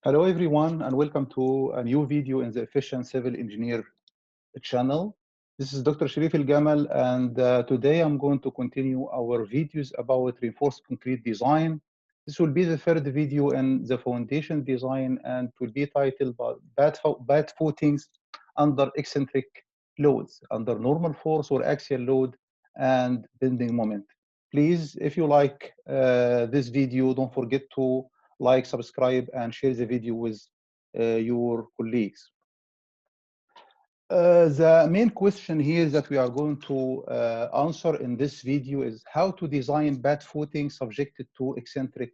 Hello everyone and welcome to a new video in the Efficient Civil Engineer channel. This is Dr. Sharif El-Gamal and today I'm going to continue our videos about reinforced concrete design. This will be the third video in the foundation design and will be titled bad footings under eccentric loads, under normal force or axial load and bending moment. Please, if you like this video, don't forget to like, subscribe, and share the video with your colleagues. The main question here that we are going to answer in this video is how to design bad footing subjected to eccentric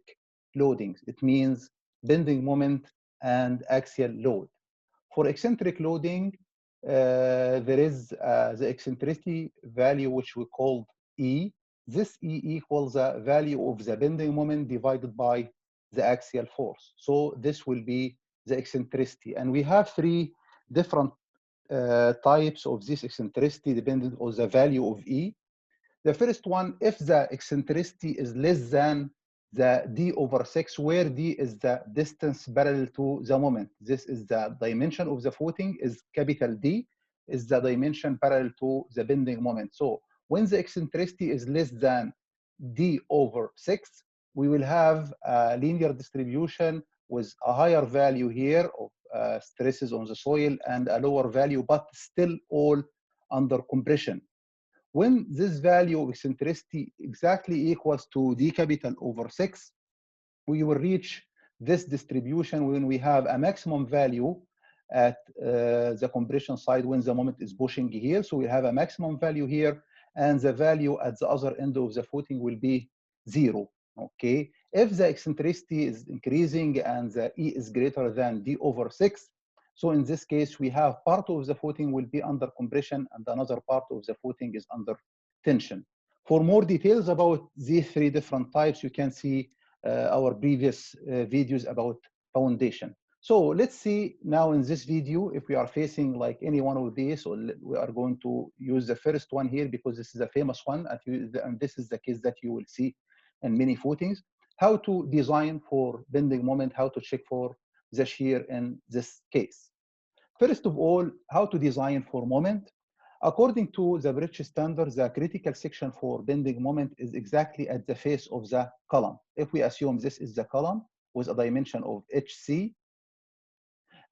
loadings. It means bending moment and axial load. For eccentric loading, there is the eccentricity value which we call E. This E equals the value of the bending moment divided by the axial force. So this will be the eccentricity. And we have three different types of this eccentricity depending on the value of E. The first one, if the eccentricity is less than the d/6, where d is the distance parallel to the moment. This is the dimension of the footing, is capital D, is the dimension parallel to the bending moment. So when the eccentricity is less than d/6, we will have a linear distribution with a higher value here of stresses on the soil and a lower value, but still all under compression. When this value of eccentricity exactly equals to d/6, we will reach this distribution when we have a maximum value at the compression side when the moment is pushing here. So we have a maximum value here, and the value at the other end of the footing will be 0. Okay. If the eccentricity is increasing and the E is greater than d/6, so in this case, we have part of the footing will be under compression and another part of the footing is under tension. For more details about these three different types, you can see our previous videos about foundation. So let's see now in this video, if we are facing like any one of these, so we are going to use the first one here because this is a famous one, and this is the case that you will see in many footings. How to design for bending moment, how to check for the shear in this case. First of all, how to design for moment. According to the British standard, the critical section for bending moment is exactly at the face of the column. If we assume this is the column with a dimension of HC,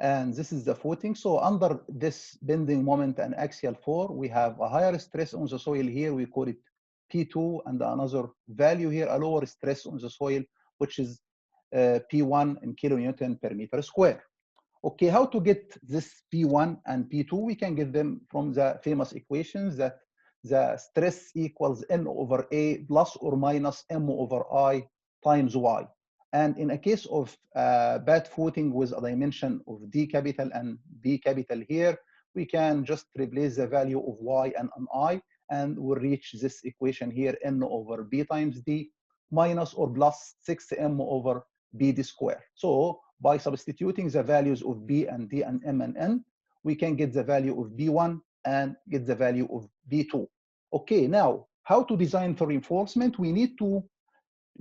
and this is the footing. So under this bending moment and axial force, we have a higher stress on the soil here. We call it P2, and another value here, a lower stress on the soil, which is P1 in kilonewton per meter square. Okay, how to get this P1 and P2? We can get them from the famous equations that the stress equals N/A plus or minus M/I times Y. And in a case of bad footing with a dimension of D capital and B capital here, we can just replace the value of Y and an I, and we'll reach this equation here, N/B times D minus or plus 6M/BD square. So by substituting the values of B and D and M and N, we can get the value of B1 and get the value of B2. Okay, now how to design for reinforcement? We need to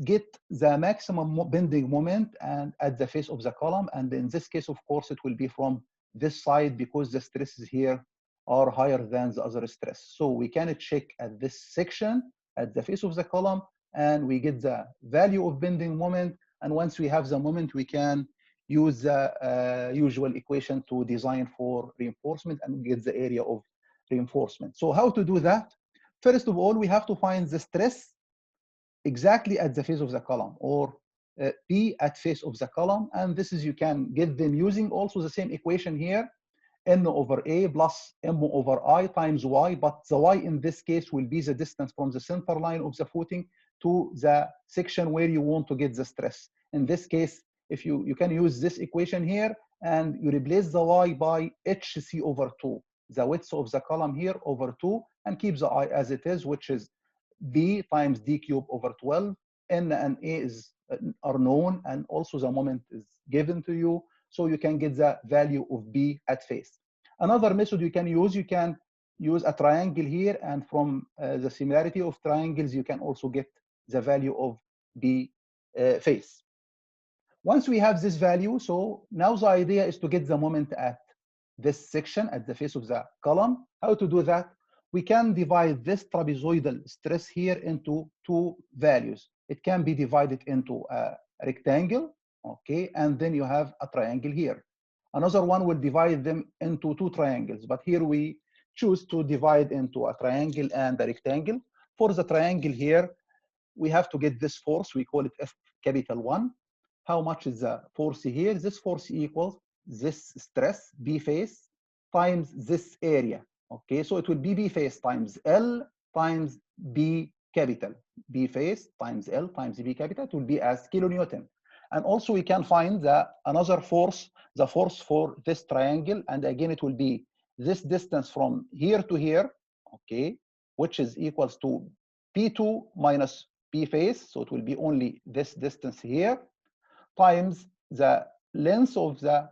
get the maximum bending moment and at the face of the column. And in this case, of course, it will be from this side because the stresses here are higher than the other stress. So we can check at this section at the face of the column and we get the value of bending moment. And once we have the moment, we can use the usual equation to design for reinforcement and get the area of reinforcement. So how to do that? First of all, we have to find the stress exactly at the face of the column, or P at face of the column. And this is, you can get them using also the same equation here, N/A plus M/I times Y, but the Y in this case will be the distance from the center line of the footing to the section where you want to get the stress. In this case, if you can use this equation here and you replace the Y by HC/2, the width of the column here over 2, and keep the I as it is, which is B times D cube over 12. N and A are known, and also the moment is given to you, so you can get the value of B at face. Another method you can use a triangle here, and from the similarity of triangles, you can also get the value of B face. Once we have this value, so now the idea is to get the moment at this section, at the face of the column. How to do that? We can divide this trapezoidal stress here into two values. It can be divided into a rectangle, okay, and then you have a triangle here. Another one will divide them into two triangles, but here we choose to divide into a triangle and a rectangle. For the triangle here, we have to get this force, we call it F capital 1. How much is the force here? This force equals this stress, B face, times this area. Okay, so it will be B face times L times B capital. B face times L times B capital, it will be as kilonewton. And also we can find another force, the force for this triangle, and again it will be this distance from here to here, okay, which is equals to P2 minus P face, so it will be only this distance here, times the length of the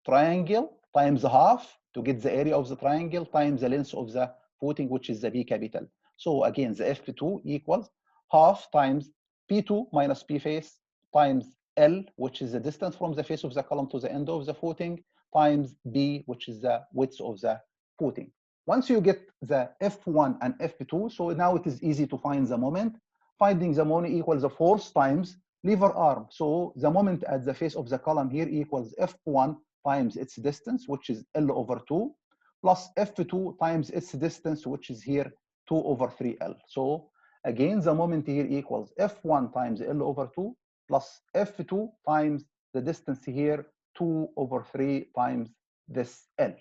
triangle times half to get the area of the triangle times the length of the footing, which is the B capital. So again, the F2 equals half times P2 minus P face times L, which is the distance from the face of the column to the end of the footing, times B, which is the width of the footing. Once you get the F1 and F2, so now it is easy to find the moment. Finding the moment equals the force times lever arm. So the moment at the face of the column here equals F1 times its distance, which is L over 2, plus F2 times its distance, which is here 2 over 3L. So again, the moment here equals F1 times L over 2 plus F2 times the distance here 2 over 3 times this L.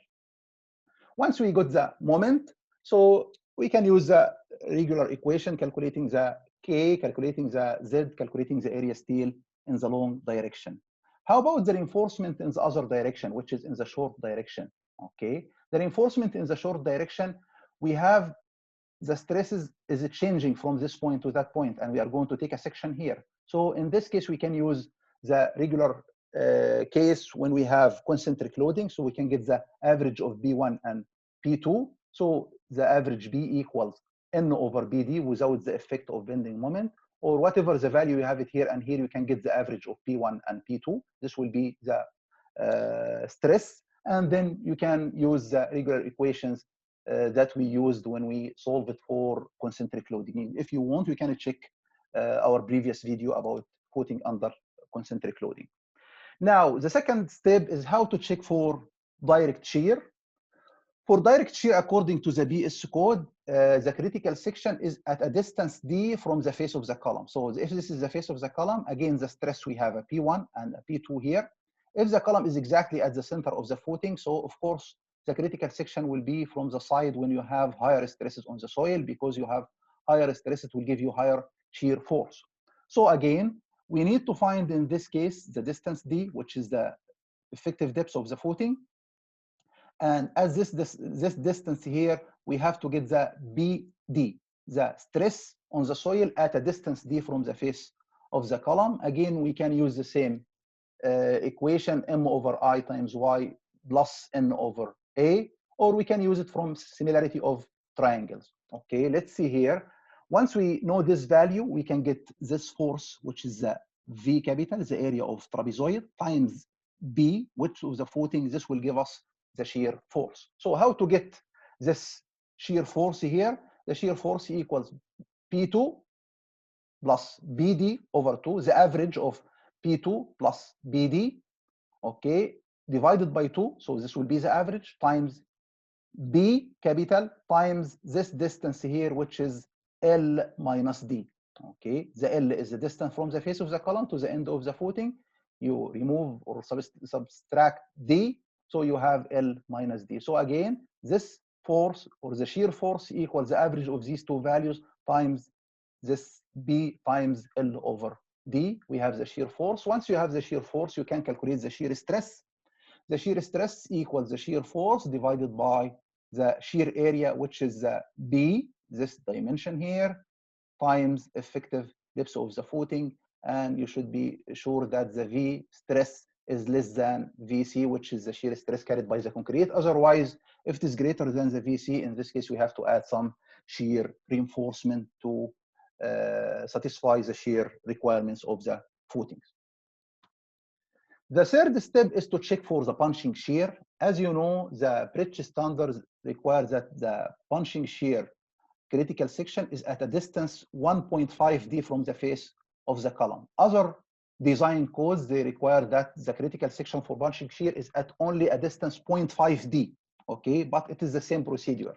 Once we got the moment, so we can use the regular equation calculating the K, calculating the Z, calculating the area steel in the long direction. How about the reinforcement in the other direction, which is in the short direction? Okay, the reinforcement in the short direction, we have the stresses is changing from this point to that point, and we are going to take a section here. So in this case, we can use the regular case when we have concentric loading, so we can get the average of B1 and P2. So the average B equals N over BD without the effect of bending moment, or whatever the value you have it here, and here you can get the average of P1 and P2. This will be the stress, and then you can use the regular equations that we used when we solved it for concentric loading. If you want, you can check our previous video about footing under concentric loading. Now, the second step is how to check for direct shear. For direct shear, according to the BS code, the critical section is at a distance D from the face of the column. So if this is the face of the column, again, the stress, we have a P1 and a P2 here. If the column is exactly at the center of the footing, so of course, the critical section will be from the side when you have higher stresses on the soil, because you have higher stress, it will give you higher shear force. So again, we need to find in this case the distance D, which is the effective depth of the footing. And as this distance here, we have to get the BD, the stress on the soil at a distance D from the face of the column. Again, we can use the same equation, M over I times Y plus N over A, or we can use it from similarity of triangles. Okay, let's see here. Once we know this value, we can get this force, which is the V capital, the area of trapezoid, times B, which is the footing. This will give us the shear force. So how to get this shear force here? The shear force equals P2 plus BD over 2, the average of P2 plus BD, okay, divided by 2. So this will be the average times B capital times this distance here, which is L minus D. Okay, the L is the distance from the face of the column to the end of the footing. You remove or subtract D, so you have L minus D. So again, this force or the shear force equals the average of these two values times this B times L over D. We have the shear force. Once you have the shear force, you can calculate the shear stress. The shear stress equals the shear force divided by the shear area, which is the B, this dimension here, times effective depth of the footing. And you should be sure that the V stress is less than VC, which is the shear stress carried by the concrete. Otherwise, if it is greater than the VC, in this case, we have to add some shear reinforcement to satisfy the shear requirements of the footings. The third step is to check for the punching shear. As you know, the British standards require that the punching shear critical section is at a distance 1.5D from the face of the column. Other design codes, they require that the critical section for punching shear is at only a distance 0.5D, okay? But it is the same procedure.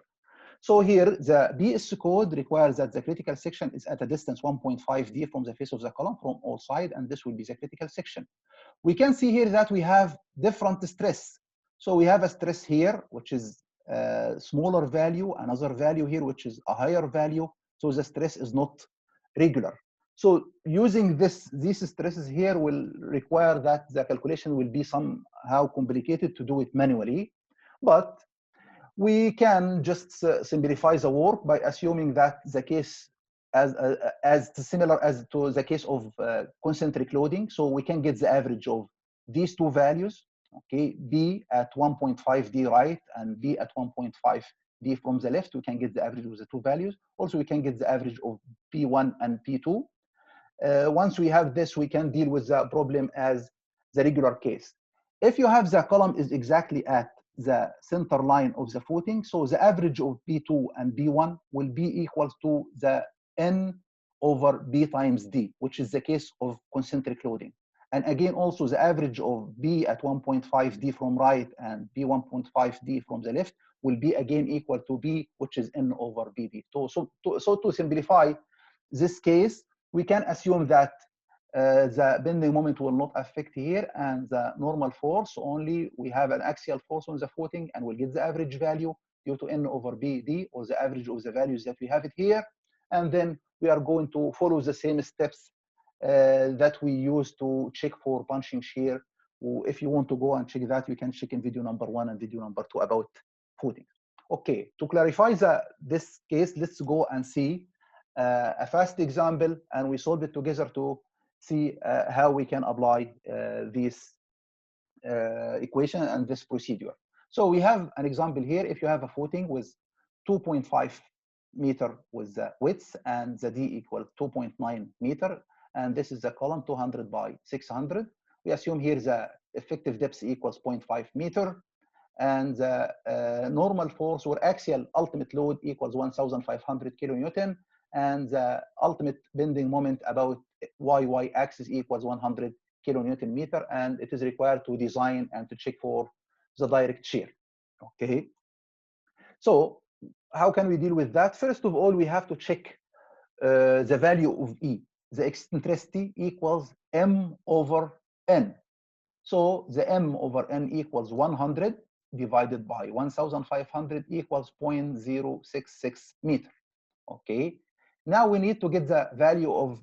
So here, the BS code requires that the critical section is at a distance 1.5D from the face of the column from all sides, and this will be the critical section. We can see here that we have different stress. So we have a stress here, which is a smaller value, another value here, which is a higher value. So the stress is not regular. So using these stresses here will require that the calculation will be somehow complicated to do it manually. But we can just simplify the work by assuming that the case as similar as to the case of concentric loading. So we can get the average of these two values, okay, B at 1.5D right and B at 1.5D from the left. We can get the average of the two values. Also, we can get the average of P1 and P2. Once we have this, we can deal with the problem as the regular case. If you have the column is exactly at the center line of the footing, so the average of B2 and B1 will be equal to the N over B times D, which is the case of concentric loading. And again, also the average of B at 1.5D from right and B 1.5D from the left will be again equal to B, which is N over BD. So to simplify this case, we can assume that the bending moment will not affect here, and the normal force only, we have an axial force on the footing, and we'll get the average value due to N over BD, or the average of the values that we have it here. And then we are going to follow the same steps that we use to check for punching shear. If you want to go and check that, you can check in video number 1 and video number 2 about footing. Okay, to clarify this case, let's go and see a fast example, and we solve it together to see how we can apply this equation and this procedure. So we have an example here. If you have a footing with 2.5 meter with the width and the D equal 2.9 meter, and this is the column 200 by 600. We assume here the effective depth equals 0.5 meter, and the normal force or axial ultimate load equals 1,500 kilonewton, and the ultimate bending moment about y axis equals 100 kilonewton meter, and it is required to design and to check for the direct shear. Okay, so how can we deal with that? First of all, we have to check the value of E. The eccentricity equals M over N. So the M over N equals 100 divided by 1,500 equals 0.066 meter. Okay, now we need to get the value of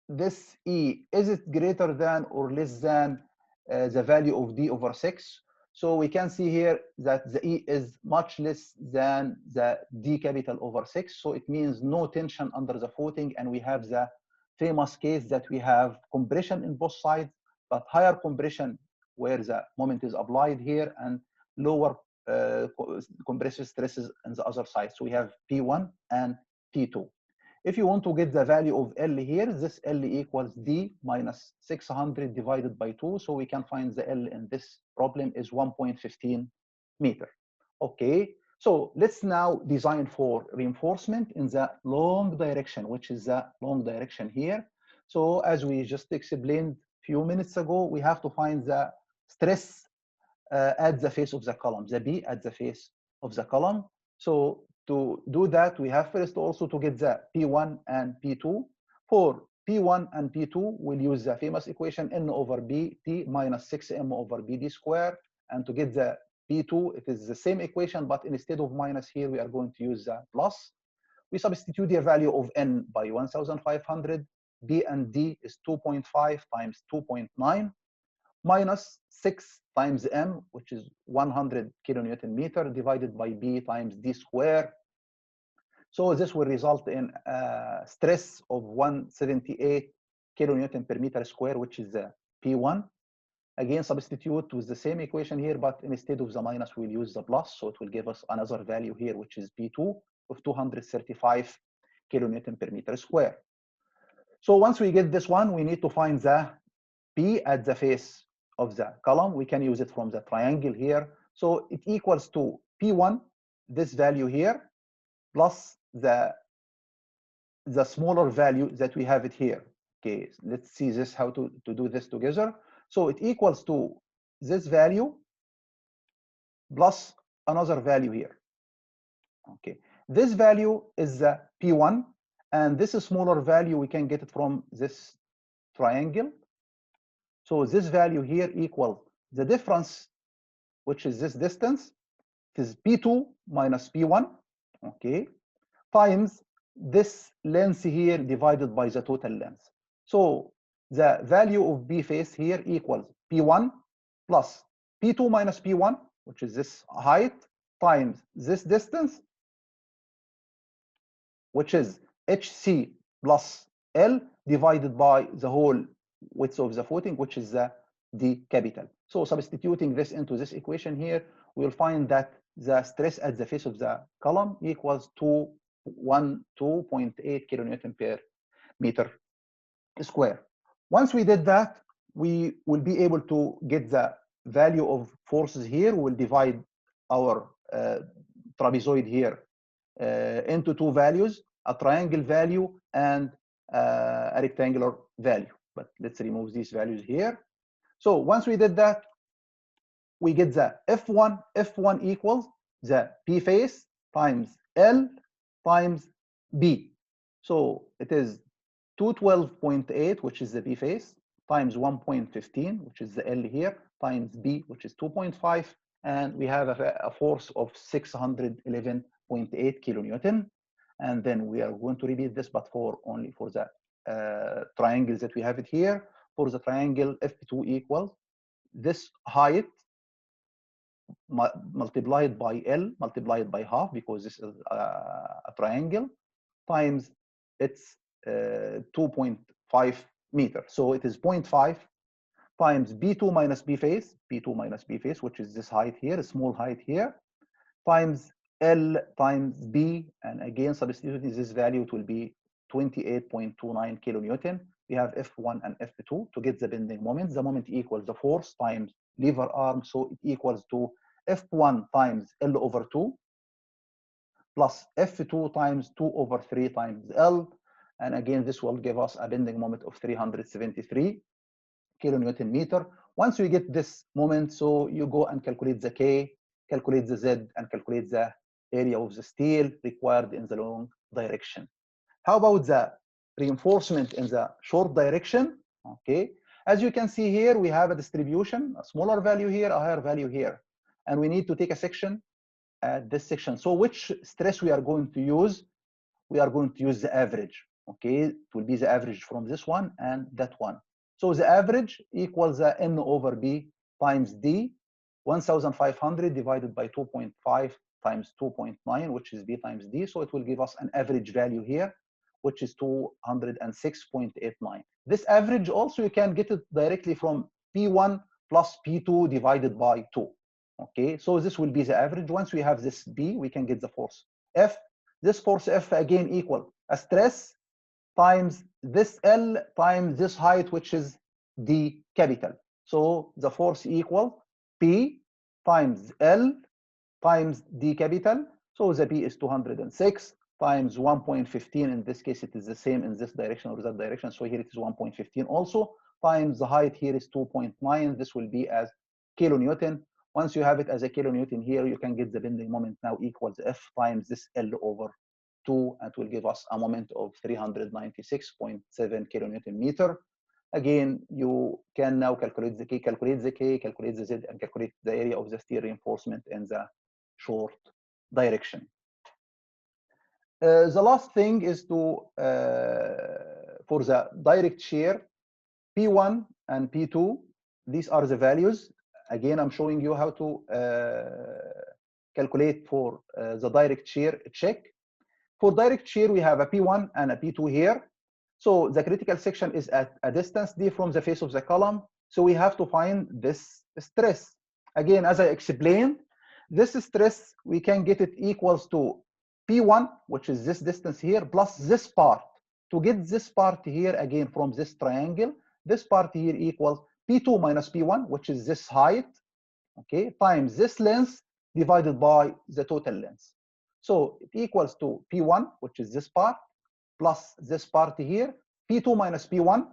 this E. Is it greater than or less than the value of D over 6? So we can see here that the E is much less than the D capital over 6. So it means no tension under the footing, and we have the famous case that we have compression in both sides, but higher compression where the moment is applied here, and lower compressive stresses on the other side. So we have P1 and P2. If you want to get the value of L here, this L equals D minus 600 divided by 2. So we can find the L in this problem is 1.15 meter. Okay, so let's now design for reinforcement in the long direction, which is the long direction here. So as we just explained a few minutes ago, we have to find the stress at the face of the column, the B at the face of the column. So to do that, we have first also to get the P1 and P2. For P1 and P2, we'll use the famous equation N over BT minus 6M over BD square. And to get the P2, it is the same equation, but instead of minus here, we are going to use the plus. We substitute the value of N by 1,500. B and D is 2.5 times 2.9 minus 6 times M, which is 100 kilonewton meter, divided by B times D square. So this will result in a stress of 178 kilonewton per meter square, which is the P1. Again, substitute with the same equation here, but instead of the minus, we'll use the plus. So it will give us another value here, which is P2 of 235 kilonewton per meter square. So once we get this one, we need to find the P at the face of the column. We can use it from the triangle here. So it equals to P1, this value here, plus the smaller value that we have it here. Okay, let's see this, how to do this together. So it equals to this value plus another value here. Okay, this value is the P1, and this smaller value we can get it from this triangle. So this value here equals the difference, which is this distance. It is P2 minus P1, okay, times this length here divided by the total length. So the value of B face here equals P1 plus P2 minus P1, which is this height, times this distance, which is HC plus L divided by the whole width of the footing, which is the D capital. So substituting this into this equation here, we'll find that the stress at the face of the column equals to 2.8 kilonewton per meter square. Once we did that, we will be able to get the value of forces here. We'll divide our trapezoid here into two values, a triangle value and a rectangular value. But let's remove these values here. So once we did that, we get the F1. F1 equals the P face times L times B. So it is 212.8, which is the P face, times 1.15, which is the L here, times B, which is 2.5, and we have a force of 611.8 kilonewton. And then we are going to repeat this, but only for the triangles that we have it here. For the triangle, F2 equals this height multiplied by L multiplied by half, because this is a triangle, times its 2.5 meters. So it is 0.5 times B2 minus B face, B2 minus B face, which is this height here, a small height here, times L times B, and again substituting this value, it will be 28.29 kilonewton. We have F1 and F2 to get the bending moment. The moment equals the force times lever arm, so it equals to F1 times L over 2 plus F2 times 2 over 3 times L, and again this will give us a bending moment of 373 kilonewton meter. Once we get this moment, so you go and calculate the K, calculate the Z, and calculate the area of the steel required in the long direction. How about the reinforcement in the short direction? Okay, as you can see here, we have a distribution, a smaller value here, a higher value here, and we need to take a section at this section. So which stress we are going to use? We are going to use the average. Okay, it will be the average from this one and that one. So the average equals the N over B times D, 1,500 divided by 2.5 times 2.9, which is B times D. So it will give us an average value here, which is 206.89. This average also, you can get it directly from P1 plus P2 divided by 2. Okay, so this will be the average. Once we have this B, we can get the force F. This force F again equal a stress times this L times this height, which is D capital. So the force equal P times L times D capital. So the P is 206 times 1.15. In this case, it is the same in this direction or that direction. So here it is 1.15 also, times the height here is 2.9. This will be as kilonewton. Once you have it as a kilonewton here, you can get the bending moment now equals F times this L over 2, and it will give us a moment of 396.7 kilonewton meter. Again, you can now calculate the K, calculate the Z, and calculate the area of the steel reinforcement in the short direction. The last thing is to, for the direct shear, P1 and P2, these are the values. Again, I'm showing you how to calculate for the direct shear check. For direct shear, we have a P1 and a P2 here. So the critical section is at a distance D from the face of the column. So we have to find this stress. Again, as I explained, this stress, we can get it equals to P1, which is this distance here, plus this part. To get this part here, again, from this triangle, this part here equals P2 minus P1, which is this height, okay, times this length divided by the total length. So it equals to P1, which is this part, plus this part here, P2 minus P1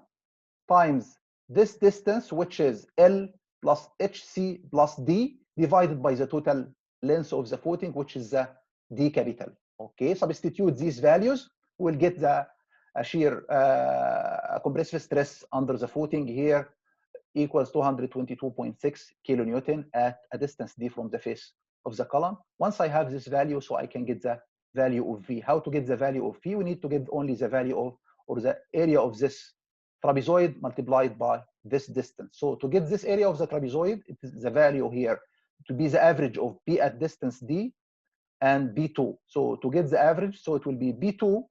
times this distance, which is L plus HC plus D, divided by the total length of the footing, which is the D capital. Okay, substitute these values, we'll get the shear compressive stress under the footing here equals 222.6 kilonewton at a distance D from the face of the column. Once I have this value, so I can get the value of V. How to get the value of V? We need to get only the value of, or the area of this trapezoid multiplied by this distance. So to get this area of the trapezoid, it is the value here to be the average of B at distance D and B2. So to get the average, so it will be B2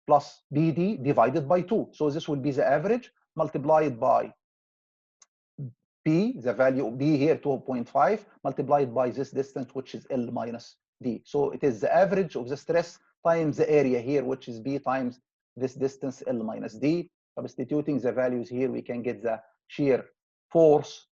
plus BD divided by 2. So this will be the average multiplied by B, the value of B here, 2.5, multiplied by this distance, which is L minus D. So it is the average of the stress times the area here, which is B times this distance, L minus D. Substituting the values here, we can get the shear force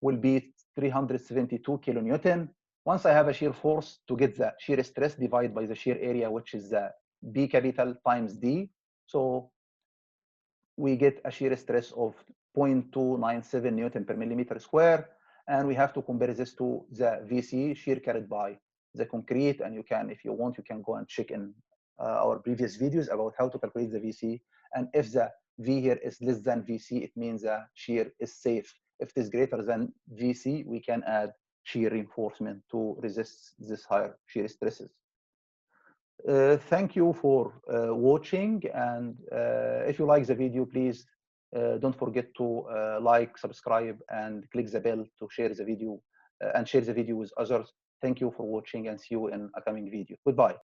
will be 372 kilonewton. Once I have a shear force, to get the shear stress, divide by the shear area, which is the B capital times D. So we get a shear stress of 0.297 Newton per millimeter square. And we have to compare this to the VC, shear carried by the concrete. And you can, if you want, you can go and check in our previous videos about how to calculate the VC. And if the V here is less than VC, it means the shear is safe. If it is greater than VC, we can add shear reinforcement to resist this higher shear stresses. Thank you for watching, and if you like the video, please don't forget to like, subscribe, and click the bell to share the video and share the video with others. Thank you for watching, and see you in a coming video. Goodbye.